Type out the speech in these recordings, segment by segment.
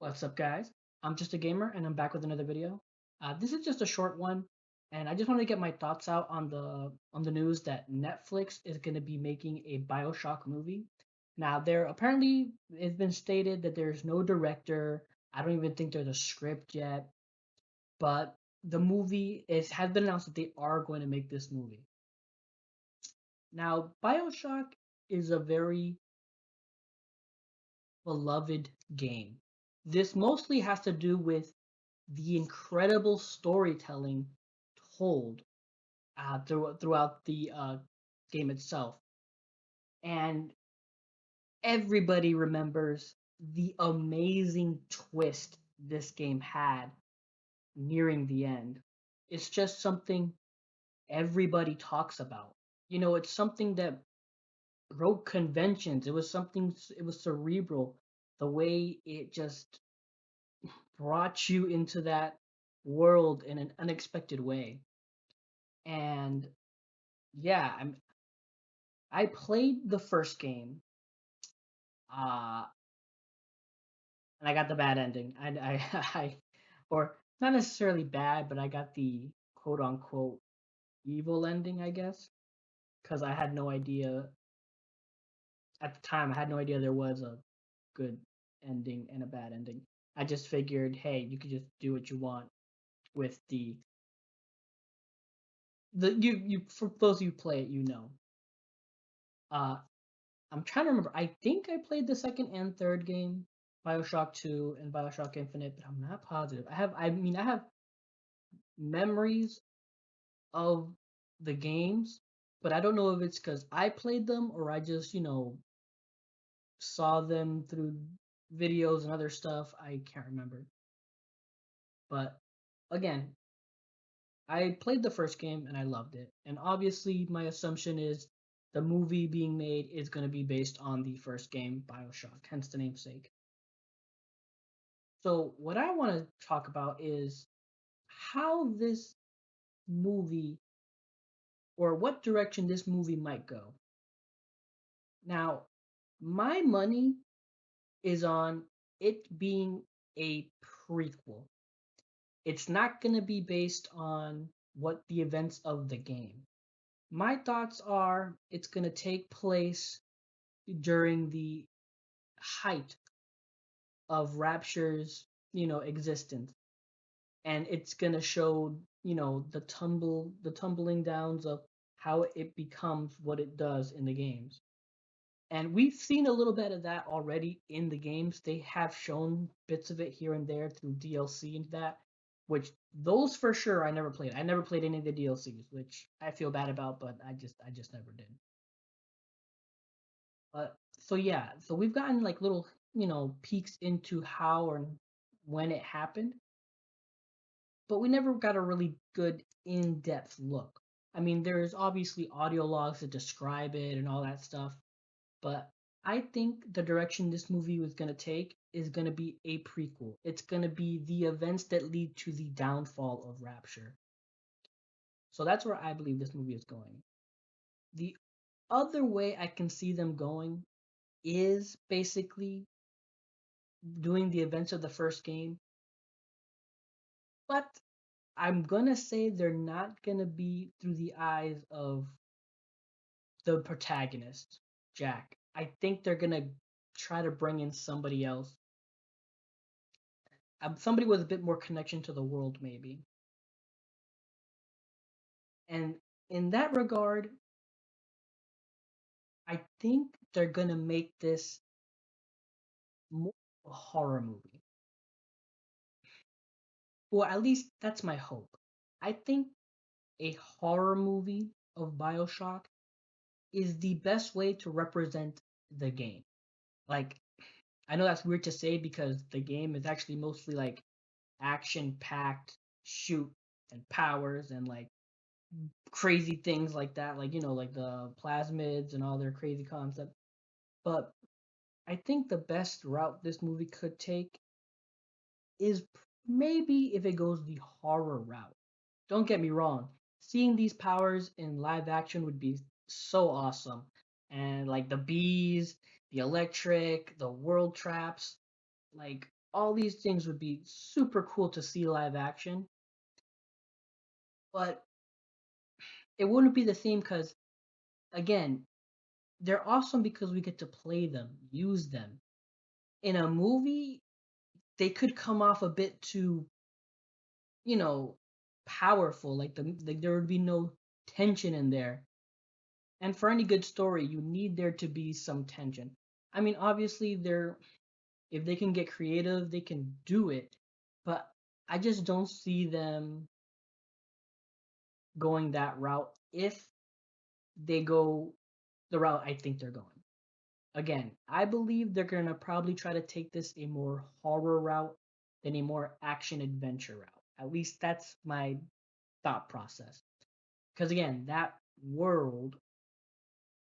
What's up, guys? I'm just a gamer, and I'm back with another video. This is just a short one, and I just wanted to get my thoughts out on the news that Netflix is going to be making a Bioshock movie. Now, there apparently it's been stated that there's no director. I don't even think there's a script yet, but the movie has been announced that they are going to make this movie. Now, Bioshock is a very beloved game. This mostly has to do with the incredible storytelling told throughout the game itself. And everybody remembers the amazing twist this game had nearing the end. It's just something everybody talks about. It's something that broke conventions. It was cerebral. The way it just brought you into that world in an unexpected way. And yeah, I played the first game, uh, and I got the bad ending. I or not necessarily bad, but I got the quote unquote evil ending, I guess, because I had no idea at the time. I had no idea there was a good ending and a bad ending. I just figured, hey, you could just do what you want with the you for those of you who play it, you know. Uh, I'm trying to remember. I think I played the second and third game, Bioshock 2 and Bioshock Infinite, but I'm not positive. I have memories of the games, but I don't know if it's because I played them or I just, saw them through videos and other stuff. I can't remember. But again, I played the first game and I loved it. And obviously, my assumption is the movie being made is going to be based on the first game, Bioshock, hence the namesake. So, what I want to talk about is how this movie or what direction this movie might go. Now, my money is on it being a prequel. It's not going to be based on what the events of the game. My thoughts are it's going to take place during the height of Rapture's, existence, and it's going to show, the tumbling downs of how it becomes what it does in the games. And we've seen a little bit of that already in the games. They have shown bits of it here and there through DLC and that, which those for sure I never played. I never played any of the DLCs, which I feel bad about, but I just never did. But so yeah, so we've gotten like little, peeks into how or when it happened, but we never got a really good in-depth look. I mean, there's obviously audio logs that describe it and all that stuff, but I think the direction this movie was going to take is going to be a prequel. It's going to be the events that lead to the downfall of Rapture. So that's where I believe this movie is going. The other way I can see them going is basically doing the events of the first game, but I'm going to say they're not going to be through the eyes of the protagonist, Jack. I think they're going to try to bring in somebody else, somebody with a bit more connection to the world, maybe. And in that regard, I think they're gonna make this more a horror movie. Well, at least that's my hope. I think a horror movie of Bioshock is the best way to represent the game. Like, I know that's weird to say because the game is actually mostly like action packed shoot and powers and like crazy things like that, like like the plasmids and all their crazy concepts. But I think the best route this movie could take is maybe if it goes the horror route. Don't get me wrong, seeing these powers in live action would be so awesome. And like the bees, the electric, the world traps, like All these things would be super cool to see live action, but it wouldn't be the same because, again, they're awesome because we get to play them, use them. In a movie, they could come off a bit too, you know, powerful. Like there would be no tension in there. And for any good story, you need there to be some tension. I mean, obviously, if they can get creative, they can do it. But I just don't see them going that route if they go the route I think they're going. Again, I believe they're going to probably try to take this a more horror route than a more action adventure route. At least that's my thought process. Because again, that world,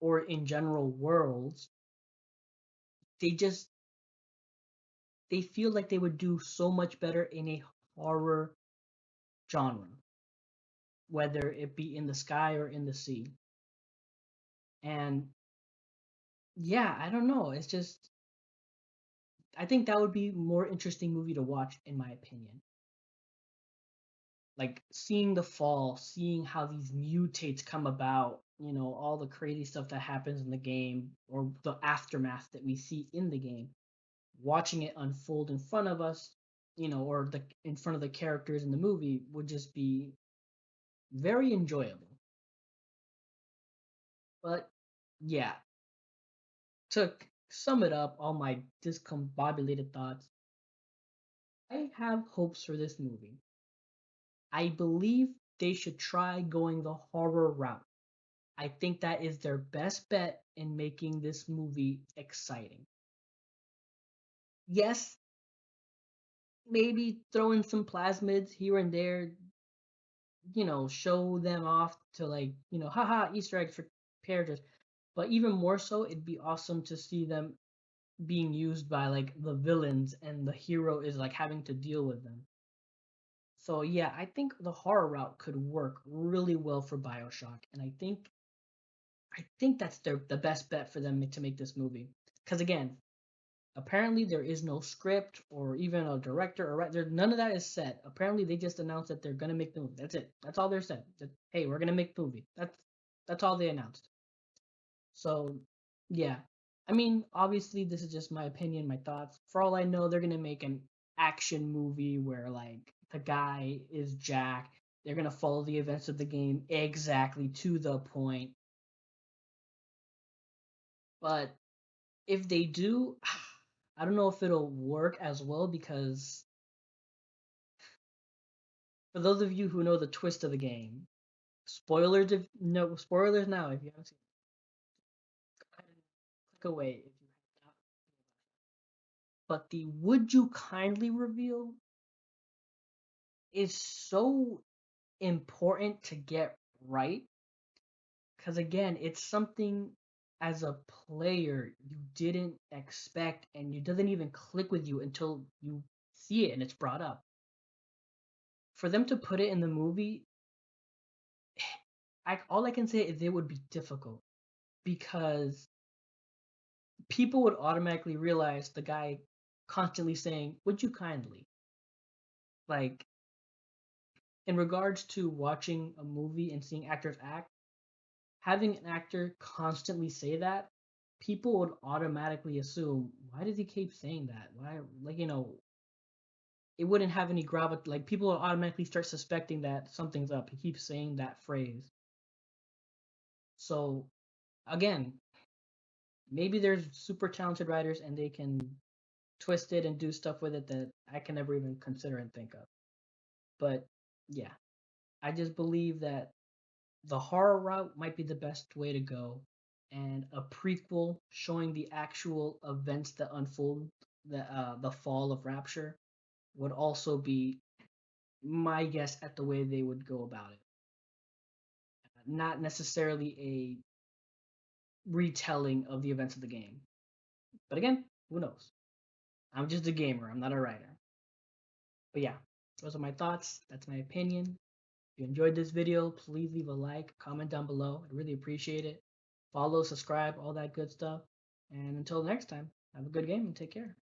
or in general worlds, they just they feel like they would do so much better in a horror genre, whether it be in the sky or in the sea. And yeah, I don't know. It's just I think that would be more interesting movie to watch in my opinion. Like seeing the fall, seeing how these mutates come about, all the crazy stuff that happens in the game or the aftermath that we see in the game, watching it unfold in front of us, or in front of the characters in the movie would just be very enjoyable. But yeah, to sum it up, all my discombobulated thoughts, I have hopes for this movie. I believe they should try going the horror route. I think that is their best bet in making this movie exciting. Yes, maybe throw in some plasmids here and there, show them off to like, haha, Easter eggs for characters. But even more so, it'd be awesome to see them being used by like the villains and the hero is like having to deal with them. So yeah, I think the horror route could work really well for Bioshock, and I think that's the best bet for them to make this movie. Because again, apparently there is no script or even a director or writer. None of that is set. Apparently they just announced that they're gonna make the movie. That's it. That's all they're said. That, hey, we're gonna make the movie. That's all they announced. So yeah, I mean, obviously this is just my opinion, my thoughts. For all I know, they're gonna make an action movie where like the guy is Jack. They're gonna follow the events of the game exactly to the point. But if they do, I don't know if it'll work as well because for those of you who know the twist of the game, spoilers if no spoilers now if you haven't seen it, go ahead and click away if you have not. But the would you kindly reveal is so important to get right because again, it's something as a player you didn't expect and it doesn't even click with you until you see it and it's brought up. For them to put it in the movie, all I can say is it would be difficult because people would automatically realize the guy constantly saying, "Would you kindly?" Like, in regards to watching a movie and seeing actors act, having an actor constantly say that, people would automatically assume, why does he keep saying that? Why, like, it wouldn't have any gravity. Like, people would automatically start suspecting that something's up. He keeps saying that phrase. So, again, maybe there's super talented writers and they can twist it and do stuff with it that I can never even consider and think of. But yeah, I just believe that the horror route might be the best way to go, and a prequel showing the actual events that unfold the fall of Rapture would also be my guess at the way they would go about it. Not necessarily a retelling of the events of the game. But again, who knows? I'm just a gamer, I'm not a writer. But yeah, those are my thoughts. That's my opinion. If you enjoyed this video, please leave a like, comment down below. I'd really appreciate it. Follow, subscribe, all that good stuff. And until next time, have a good game and take care.